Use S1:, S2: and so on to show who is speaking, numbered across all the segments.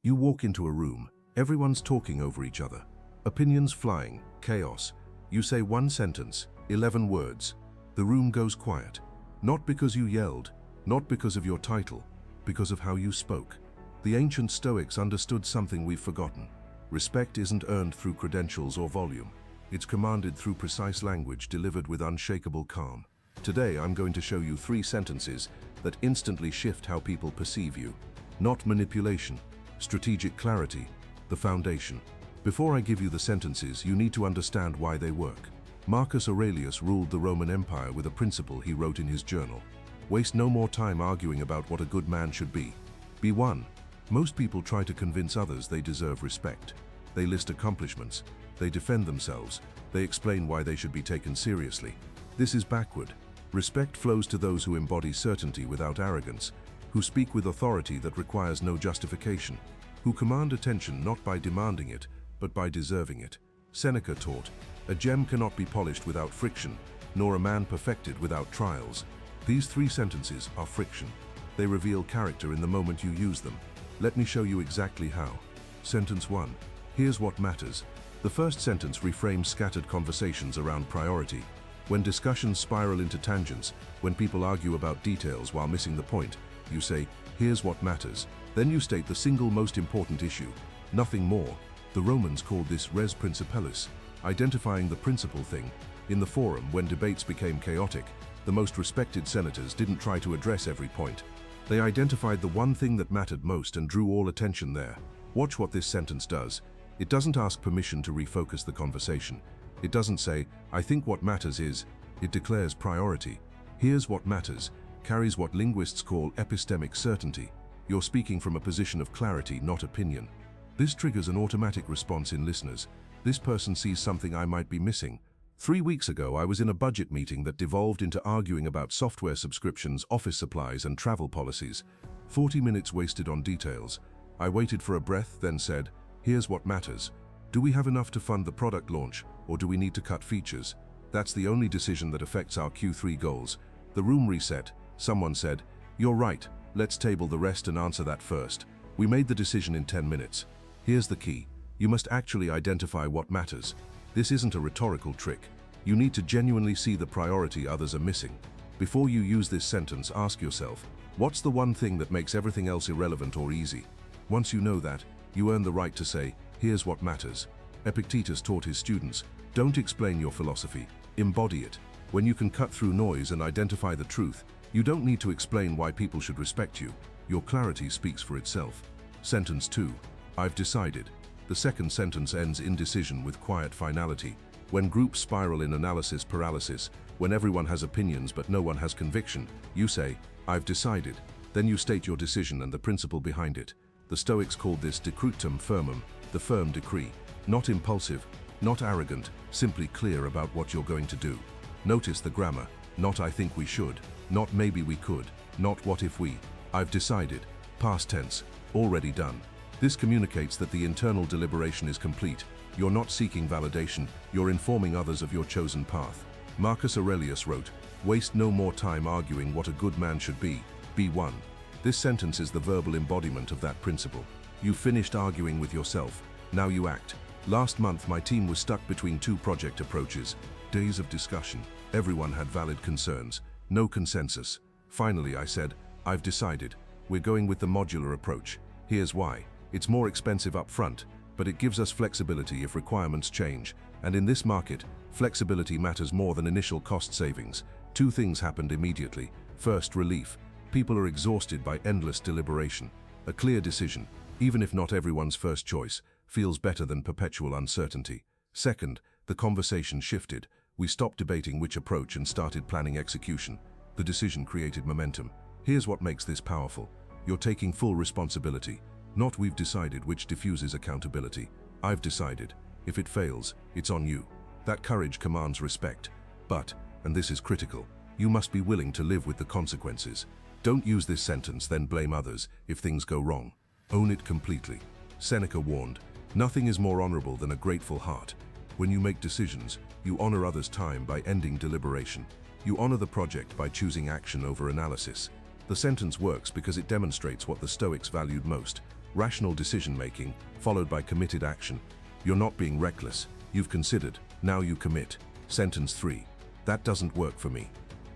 S1: You walk into a room, everyone's talking over each other. Opinions flying, chaos. You say one sentence, 11 words. The room goes quiet. Not because you yelled, not because of your title, because of how you spoke. The ancient Stoics understood something we've forgotten. Respect isn't earned through credentials or volume. It's commanded through precise language delivered with unshakable calm. Today, I'm going to show you 3 sentences that instantly shift how people perceive you. Not manipulation, strategic clarity, the foundation. Before I give you the sentences, you need to understand why they work. Marcus Aurelius ruled the Roman Empire with a principle he wrote in his journal. Waste no more time arguing about what a good man should be. Be one. Most people try to convince others they deserve respect. They list accomplishments. They defend themselves. They explain why they should be taken seriously. This is backward. Respect flows to those who embody certainty without arrogance, who speak with authority that requires no justification, who command attention not by demanding it, but by deserving it. Seneca taught, "A gem cannot be polished without friction, nor a man perfected without trials." These 3 sentences are friction. They reveal character in the moment you use them. Let me show you exactly how. Sentence 1. Here's what matters. The first sentence reframes scattered conversations around priority. When discussions spiral into tangents, when people argue about details while missing the point, you say, "Here's what matters." Then you state the single most important issue. Nothing more. The Romans called this res principalis, identifying the principal thing. In the Forum, when debates became chaotic, the most respected senators didn't try to address every point. They identified the one thing that mattered most and drew all attention there. Watch what this sentence does. It doesn't ask permission to refocus the conversation. It doesn't say, "I think what matters is." It declares priority. "Here's what matters" carries what linguists call epistemic certainty. You're speaking from a position of clarity, not opinion. This triggers an automatic response in listeners. This person sees something I might be missing. 3 weeks ago, I was in a budget meeting that devolved into arguing about software subscriptions, office supplies, and travel policies. 40 minutes wasted on details. I waited for a breath, then said, "Here's what matters. Do we have enough to fund the product launch, or do we need to cut features?" That's the only decision that affects our Q3 goals. The room reset. Someone said, "You're right. Let's table the rest and answer that first." We made the decision in 10 minutes. Here's the key. You must actually identify what matters. This isn't a rhetorical trick. You need to genuinely see the priority others are missing. Before you use this sentence, ask yourself, what's the one thing that makes everything else irrelevant or easy? Once you know that, you earn the right to say, "Here's what matters." Epictetus taught his students, don't explain your philosophy, embody it. When you can cut through noise and identify the truth, you don't need to explain why people should respect you. Your clarity speaks for itself. Sentence 2. I've decided. The second sentence ends indecision with quiet finality. When groups spiral in analysis paralysis, when everyone has opinions but no one has conviction, you say, "I've decided." Then you state your decision and the principle behind it. The Stoics called this decretum firmum, the firm decree. Not impulsive, not arrogant, simply clear about what you're going to do. Notice the grammar. Not "I think we should," not "maybe we could," not "what if we." I've decided. Past tense. Already done. This communicates that the internal deliberation is complete. You're not seeking validation, you're informing others of your chosen path. Marcus Aurelius wrote, "Waste no more time arguing what a good man should be. Be one." This sentence is the verbal embodiment of that principle. You finished arguing with yourself. Now you act. Last month, my team was stuck between 2 project approaches. Days of discussion. Everyone had valid concerns. No consensus. Finally, I said, "I've decided. We're going with the modular approach. Here's why. It's more expensive up front, but it gives us flexibility if requirements change. And in this market, flexibility matters more than initial cost savings." 2 things happened immediately. First, relief. People are exhausted by endless deliberation. A clear decision, even if not everyone's first choice, feels better than perpetual uncertainty. Second, the conversation shifted. We stopped debating which approach and started planning execution. The decision created momentum. Here's what makes this powerful. You're taking full responsibility. Not "we've decided," which diffuses accountability. I've decided. If it fails, it's on you. That courage commands respect. But, and this is critical, you must be willing to live with the consequences. Don't use this sentence, then blame others if things go wrong. Own it completely. Seneca warned, "Nothing is more honorable than a grateful heart." When you make decisions, you honor others' time by ending deliberation. You honor the project by choosing action over analysis. The sentence works because it demonstrates what the Stoics valued most: rational decision-making, followed by committed action. You're not being reckless. You've considered. Now you commit. Sentence 3. That doesn't work for me.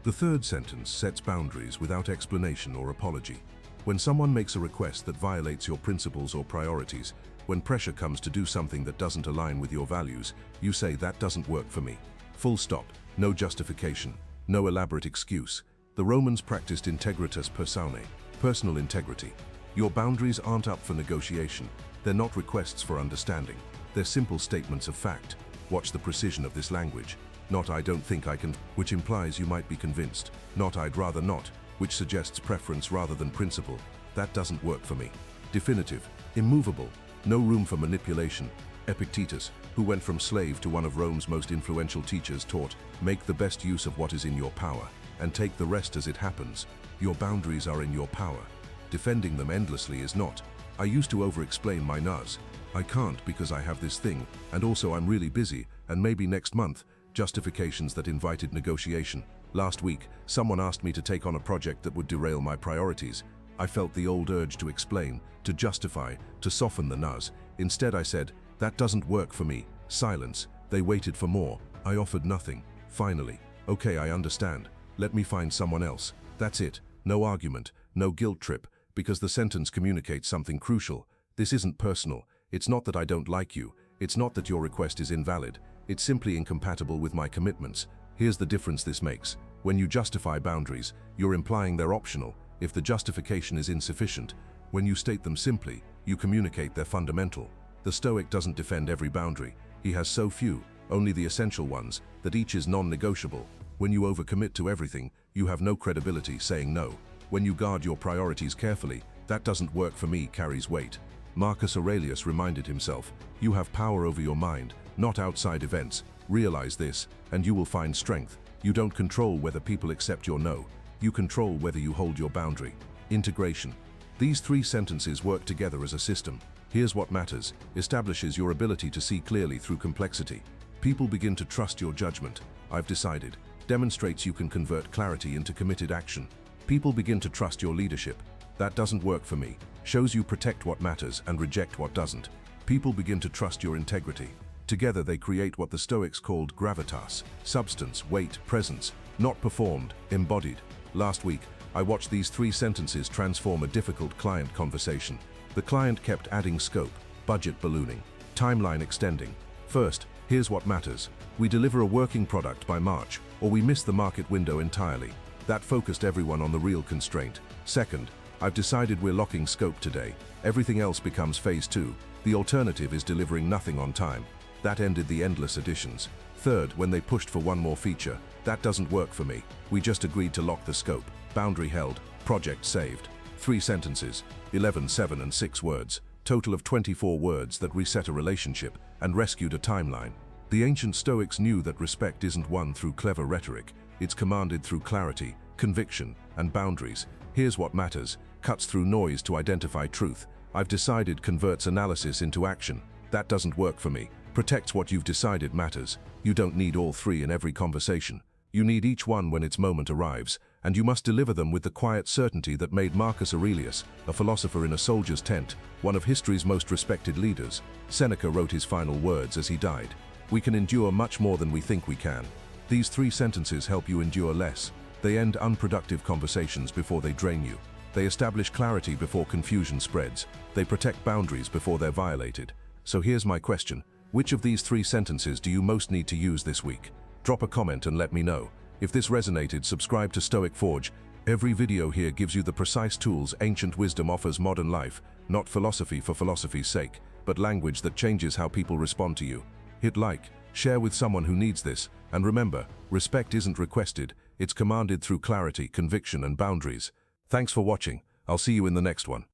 S1: The third sentence sets boundaries without explanation or apology. When someone makes a request that violates your principles or priorities, when pressure comes to do something that doesn't align with your values, you say that doesn't work for me. Full stop. No justification. No elaborate excuse. The Romans practiced integritas personae, personal integrity. Your boundaries aren't up for negotiation. They're not requests for understanding. They're simple statements of fact. Watch the precision of this language. Not "I don't think I can," which implies you might be convinced. Not "I'd rather not," which suggests preference rather than principle. That doesn't work for me. Definitive. Immovable. No room for manipulation. Epictetus, who went from slave to one of Rome's most influential teachers, taught, "Make the best use of what is in your power, and take the rest as it happens." Your boundaries are in your power. Defending them endlessly is not. I used to over-explain my NAs. I can't because I have this thing, and also I'm really busy, and maybe next month. Justifications that invited negotiation. Last week, someone asked me to take on a project that would derail my priorities. I felt the old urge to explain, to justify, to soften the NAs. Instead I said, "That doesn't work for me." Silence. They waited for more. I offered nothing. Finally, "Okay, I understand. Let me find someone else." That's it. No argument, no guilt trip, because the sentence communicates something crucial. This isn't personal. It's not that I don't like you. It's not that your request is invalid. It's simply incompatible with my commitments. Here's the difference this makes. When you justify boundaries, you're implying they're optional if the justification is insufficient. When you state them simply, you communicate they're fundamental. The Stoic doesn't defend every boundary. He has so few, only the essential ones, that each is non-negotiable. When you overcommit to everything, you have no credibility saying no. When you guard your priorities carefully, "That doesn't work for me" carries weight. Marcus Aurelius reminded himself, "You have power over your mind, not outside events. Realize this, and you will find strength." You don't control whether people accept your no. You control whether you hold your boundary. Integration. These three sentences work together as a system. Here's what matters. Establishes your ability to see clearly through complexity. People begin to trust your judgment. "I've decided." Demonstrates you can convert clarity into committed action. People begin to trust your leadership. "That doesn't work for me." Shows you protect what matters and reject what doesn't. People begin to trust your integrity. Together they create what the Stoics called gravitas, substance, weight, presence, not performed, embodied. Last week, I watched these three sentences transform a difficult client conversation. The client kept adding scope, budget ballooning, timeline extending. First, here's what matters. We deliver a working product by March, or we miss the market window entirely. That focused everyone on the real constraint. Second, "I've decided we're locking scope today. Everything else becomes phase 2. The alternative is delivering nothing on time." That ended the endless additions. Third, when they pushed for one more feature, "That doesn't work for me. We just agreed to lock the scope." Boundary held, project saved. 3 sentences, 11, 7 and 6 words. Total of 24 words that reset a relationship and rescued a timeline. The ancient Stoics knew that respect isn't won through clever rhetoric. It's commanded through clarity, conviction, and boundaries. Here's what matters. Cuts through noise to identify truth. "I've decided" converts analysis into action. "That doesn't work for me." Protects what you've decided matters. You don't need all three in every conversation. You need each one when its moment arrives, and you must deliver them with the quiet certainty that made Marcus Aurelius, a philosopher in a soldier's tent, one of history's most respected leaders. Seneca wrote his final words as he died. "We can endure much more than we think we can." These 3 sentences help you endure less. They end unproductive conversations before they drain you. They establish clarity before confusion spreads. They protect boundaries before they're violated. So here's my question. Which of these 3 sentences do you most need to use this week? Drop a comment and let me know. If this resonated, subscribe to Stoic Forge. Every video here gives you the precise tools ancient wisdom offers modern life, not philosophy for philosophy's sake, but language that changes how people respond to you. Hit like, share with someone who needs this, and remember, respect isn't requested, it's commanded through clarity, conviction, and boundaries. Thanks for watching. I'll see you in the next one.